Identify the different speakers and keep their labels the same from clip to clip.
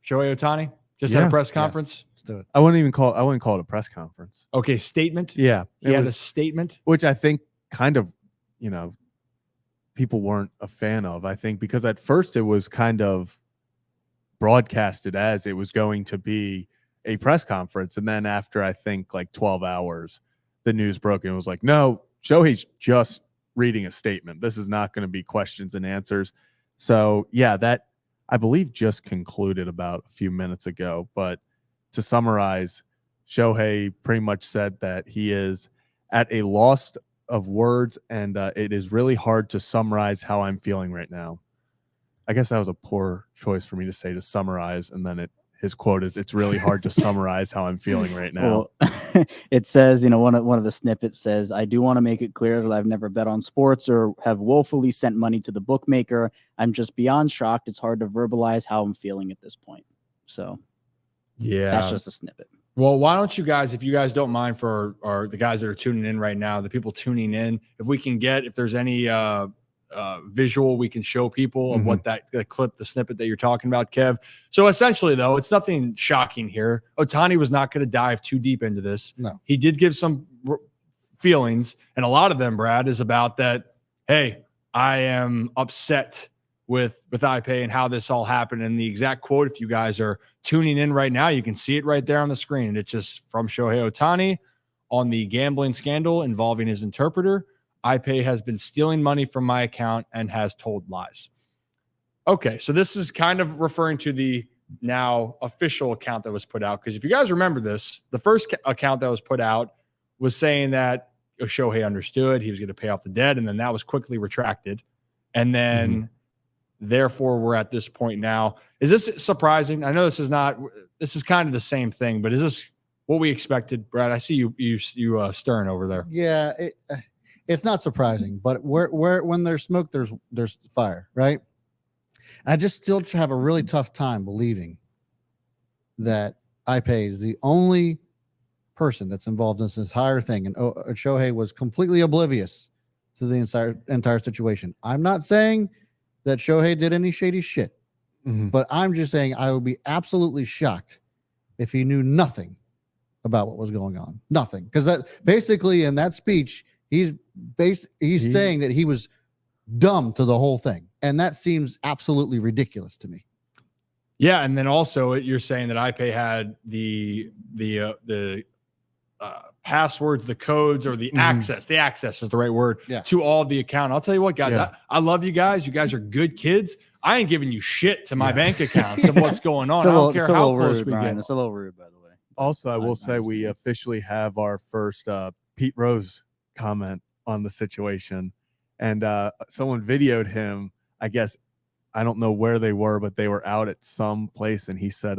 Speaker 1: Shohei Ohtani just had a press conference.
Speaker 2: Let's do it.
Speaker 3: I wouldn't call it a press conference.
Speaker 1: Okay, statement.
Speaker 3: Yeah,
Speaker 1: he had a statement,
Speaker 3: which I think kind of, people weren't a fan of. I think because at first it was kind of broadcasted as it was going to be a press conference, and then after I think like 12 hours, the news broke and it was like, no, Shohei's just reading a statement. This is not going to be questions and answers. So yeah, that I believe just concluded about a few minutes ago. But to summarize, Shohei pretty much said that he is at a loss of words, and it is really hard to summarize how I'm feeling right now. I guess that was a poor choice for me to say to summarize, and then his quote is, "It's really hard to summarize how I'm feeling right now."
Speaker 4: Well, it says, one of the snippets says, "I do want to make it clear that I've never bet on sports or have woefully sent money to the bookmaker. I'm just beyond shocked. It's hard to verbalize how I'm feeling at this point." So,
Speaker 1: yeah,
Speaker 4: that's just a snippet.
Speaker 1: Well, why don't you guys, if you guys don't mind, for the guys that are tuning in right now, the people tuning in, if we can get, if there's any visual we can show people of what the clip, the snippet that you're talking about, Kev. So essentially, though, it's nothing shocking here. Ohtani was not going to dive too deep into this.
Speaker 2: No.
Speaker 1: He did give some feelings, and a lot of them, Brad, is about that, hey, I am upset with iPay and how this all happened. And the exact quote, if you guys are tuning in right now, you can see it right there on the screen. And it's just from Shohei Ohtani on the gambling scandal involving his interpreter. iPay has been stealing money from my account and has told lies. Okay, so this is kind of referring to the now official account that was put out. Because if you guys remember this, the first account that was put out was saying that Shohei understood he was going to pay off the debt, and then that was quickly retracted. And then therefore, we're at this point now. Is this surprising? I know this is kind of the same thing, but is this what we expected, Brad? I see you stirring over there.
Speaker 2: Yeah, it's not surprising, but when there's smoke, there's fire, right? I just still have a really tough time believing that iPay is the only person that's involved in this entire thing, and Shohei was completely oblivious to the entire situation. I'm not saying that Shohei did any shady shit, but I'm just saying I would be absolutely shocked if he knew nothing about what was going on. Nothing. Because that basically in that speech, he's saying that he was dumb to the whole thing. And that seems absolutely ridiculous to me.
Speaker 1: Yeah. And then also you're saying that iPay had the passwords, the codes, or the access. The access is the right word to all the account. I'll tell you what, guys, I love you guys. You guys are good kids. I ain't giving you shit to my bank accounts of what's going on. I don't care how close we get.
Speaker 4: It's a little rude, by the way.
Speaker 3: Also, I will say we officially have our first Pete Rose comment on the situation. And someone videoed him, I guess, I don't know where they were, but they were out at some place. And he said,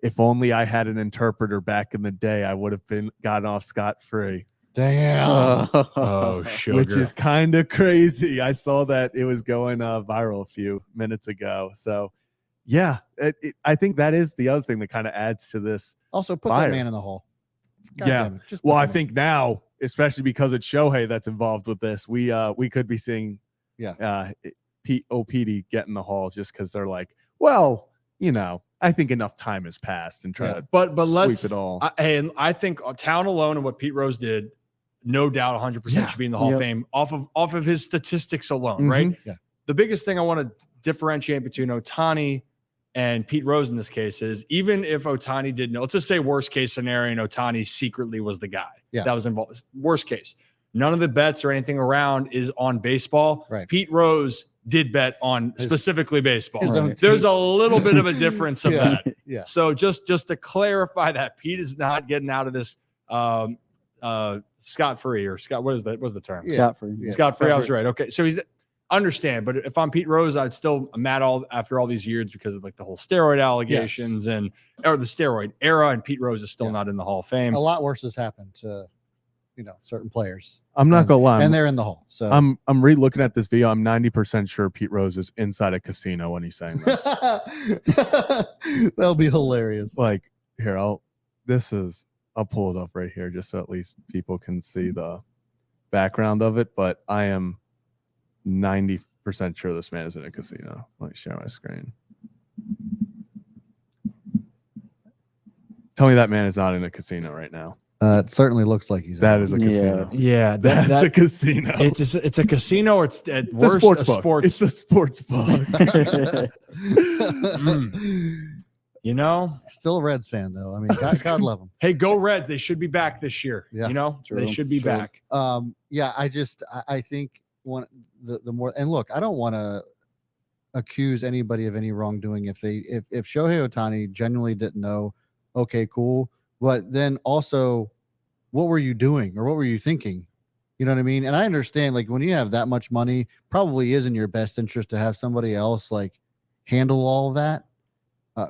Speaker 3: if only I had an interpreter back in the day, I would have gotten off scot-free.
Speaker 2: Damn.
Speaker 1: Oh, sugar.
Speaker 3: Which is kind of crazy. I saw that it was going viral a few minutes ago. So, yeah, I think that is the other thing that kind of adds to this.
Speaker 2: Also, put
Speaker 3: fire.
Speaker 2: that man in the hole.
Speaker 3: Well, I think now, especially because it's Shohei that's involved with this, we could be seeing OPD get in the hall just because they're like, well, I think enough time has passed and try to
Speaker 1: but let's
Speaker 3: sweep it all.
Speaker 1: And I think Town alone and what Pete Rose did, no doubt 100% should be in the Hall of Fame off of his statistics alone, right?
Speaker 2: Yeah.
Speaker 1: The biggest thing I want to differentiate between Ohtani and Pete Rose in this case is, even if Ohtani didn't know, let's just say worst case scenario, and Ohtani secretly was the guy that was involved. Worst case, none of the bets or anything around is on baseball.
Speaker 2: Right.
Speaker 1: Pete Rose did bet on specifically baseball.
Speaker 2: Right.
Speaker 1: There's a little bit of a difference of that.
Speaker 2: Yeah.
Speaker 1: So just to clarify that, Pete is not getting out of this scot-free or Scott. What is that? What's the term?
Speaker 2: Yeah.
Speaker 4: Scot-free.
Speaker 2: Yeah.
Speaker 1: Scot-free. I was right. Okay. So he's understand, but if I'm Pete Rose, I'm mad after all these years because of like the whole steroid allegations or the steroid era, and Pete Rose is still not in the Hall of Fame.
Speaker 2: A lot worse has happened to certain players.
Speaker 3: I'm not gonna lie,
Speaker 2: and they're in the hall. So
Speaker 3: I'm re-looking at this video. I'm 90% sure Pete Rose is inside a casino when he's saying this.
Speaker 2: That'll be hilarious.
Speaker 3: Like here, I'll pull it up right here just so at least people can see the background of it. But I am 90% sure this man is in a casino. Let me share my screen. Tell me that man is not in a casino right now.
Speaker 2: It certainly looks like he's.
Speaker 3: That
Speaker 2: out.
Speaker 3: is a casino.
Speaker 1: Yeah,
Speaker 3: That's a casino.
Speaker 1: It's a casino. Or it's at
Speaker 3: It's
Speaker 1: worst
Speaker 3: a sports
Speaker 1: a
Speaker 3: book.
Speaker 1: sports.
Speaker 3: It's a sports book.
Speaker 1: You know,
Speaker 2: Still a Reds fan though. I mean, God love him.
Speaker 1: hey, go Reds! They should be back this year.
Speaker 2: Yeah.
Speaker 1: You know, they
Speaker 4: True.
Speaker 1: should be back.
Speaker 2: Yeah, I think the more, and look, I don't want to accuse anybody of any wrongdoing if Shohei Ohtani genuinely didn't know. Okay, cool, but then also, what were you doing or what were you thinking? You know what I mean? And I understand, like, when you have that much money, probably is in your best interest to have somebody else like handle all of that.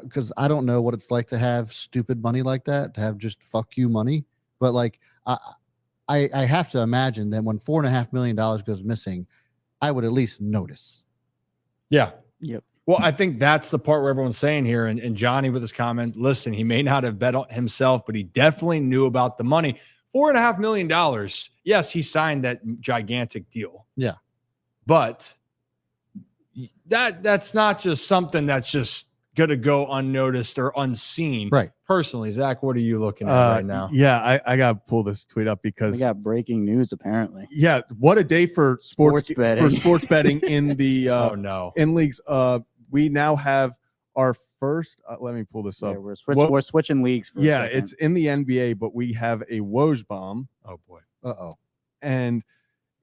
Speaker 2: Because I don't know what it's like to have stupid money like that, to have just fuck you money. But like, I have to imagine that when $4.5 million goes missing, I would at least notice.
Speaker 1: Yeah.
Speaker 4: Yep.
Speaker 1: Well, I think that's the part where everyone's saying here, and Johnny with his comment, listen, he may not have bet on himself, but he definitely knew about the money. $4.5 million. Yes, he signed that gigantic deal.
Speaker 2: Yeah.
Speaker 1: But that's not just something that's just going to go unnoticed or unseen.
Speaker 2: Right.
Speaker 1: Personally, Zach, what are you looking at right now?
Speaker 3: Yeah, I got to pull this tweet up because
Speaker 4: We got breaking news apparently.
Speaker 3: yeah, what a day for sports
Speaker 4: betting.
Speaker 3: for sports betting in the
Speaker 1: Oh, no.
Speaker 3: in leagues. We now have our first. Let me pull this up.
Speaker 4: Yeah, we're switching leagues. For a
Speaker 3: Yeah,
Speaker 4: second.
Speaker 3: it's in the NBA, but we have a Woj bomb,
Speaker 1: Oh, boy.
Speaker 2: Uh-oh.
Speaker 3: and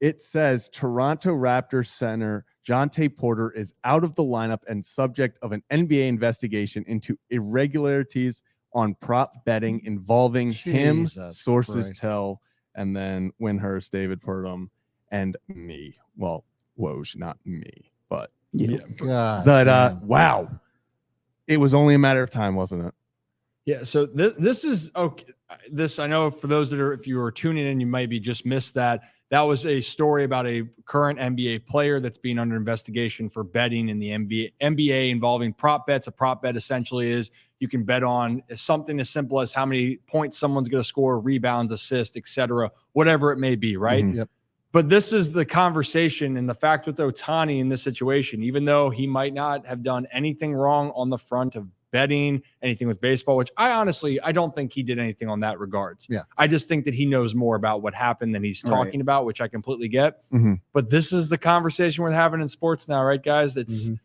Speaker 3: it says Toronto Raptors center Jonte Porter is out of the lineup and subject of an NBA investigation into irregularities on prop betting involving him,
Speaker 2: Jesus
Speaker 3: sources
Speaker 2: Christ.
Speaker 3: tell, and then Windhurst, David Purdom, and me. Well, Woj, not me, but
Speaker 4: Yeah.
Speaker 2: God.
Speaker 3: but
Speaker 2: damn.
Speaker 3: wow, it was only a matter of time, wasn't it?
Speaker 1: Yeah, so this is okay. This, I know for those that are, if you were tuning in, you maybe just missed that. That was a story about a current NBA player that's being under investigation for betting in the NBA involving prop bets. A prop bet essentially is you can bet on something as simple as how many points someone's going to score, rebounds, assists, etc., whatever it may be, right?
Speaker 3: Mhm.
Speaker 2: Yep.
Speaker 1: But this is the conversation and the fact with Ohtani in this situation, even though he might not have done anything wrong on the front of betting, anything with baseball, which I don't think he did anything on that regards.
Speaker 2: Yeah.
Speaker 1: I just think that he knows more about what happened than he's talking about, which I completely get.
Speaker 3: Mhm.
Speaker 1: But this is the conversation we're having in sports now, right, guys? It's
Speaker 2: Mhm.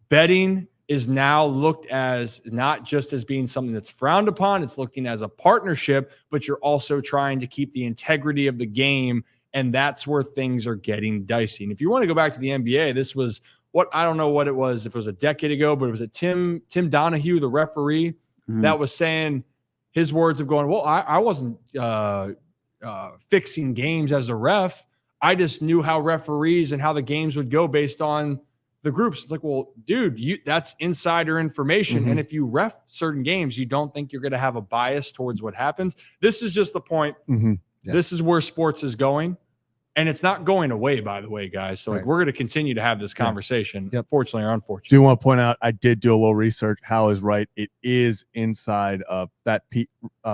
Speaker 1: betting is now looked as not just as being something that's frowned upon, it's looking as a partnership, but you're also trying to keep the integrity of the game. And that's where things are getting dicey. And if you want to go back to the NBA, this was I don't know what it was, if it was a decade ago, but it was Tim Donahue, the referee, that was saying his words of going, well, I wasn't fixing games as a ref. I just knew how referees and how the games would go based on the groups. It's like, well, dude, that's insider information.
Speaker 3: Mhm.
Speaker 1: And if you ref certain games, you don't think you're going to have a bias towards what happens. This is just the point.
Speaker 3: Mhm.
Speaker 2: Yeah.
Speaker 1: This is where sports is going. And it's not going away, by the way, guys. So like,
Speaker 2: Right.
Speaker 1: we're going to continue to have this conversation,
Speaker 2: Yep.
Speaker 1: fortunately or unfortunately.
Speaker 3: Do want to point out, I did do a little research. Hal is right. It is inside of that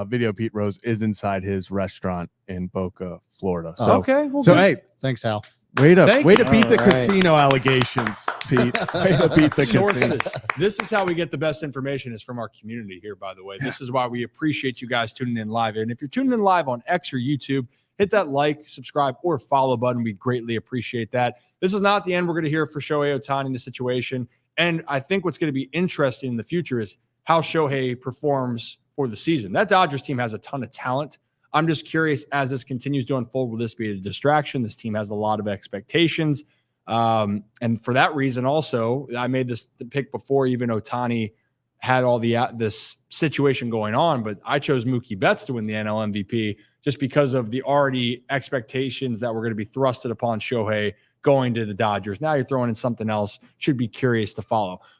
Speaker 3: video. Pete Rose is inside his restaurant in Boca, Florida. So,
Speaker 1: Okay. Well,
Speaker 3: so
Speaker 1: good.
Speaker 3: hey,
Speaker 2: Thanks, Al.
Speaker 3: way to
Speaker 1: Thank
Speaker 3: way
Speaker 1: you.
Speaker 3: to beat the
Speaker 4: All right.
Speaker 3: casino allegations, Pete. Way to beat the
Speaker 1: Sources.
Speaker 3: casino.
Speaker 1: This is how we get the best information is from our community here, by the way. This is why we appreciate you guys tuning in live. And if you're tuning in live on X or YouTube, hit that like, subscribe, or follow button. We greatly appreciate that. This is not the end. We're going to hear for Shohei Ohtani in the situation. And I think what's going to be interesting in the future is how Shohei performs for the season. That Dodgers team has a ton of talent. I'm just curious, as this continues to unfold, will this be a distraction? This team has a lot of expectations. And for that reason, also, I made this pick before even Ohtani had all this situation going on, but I chose Mookie Betts to win the NL MVP just because of the already expectations that were going to be thrusted upon Shohei going to the Dodgers. Now you're throwing in something else. Should be curious to follow.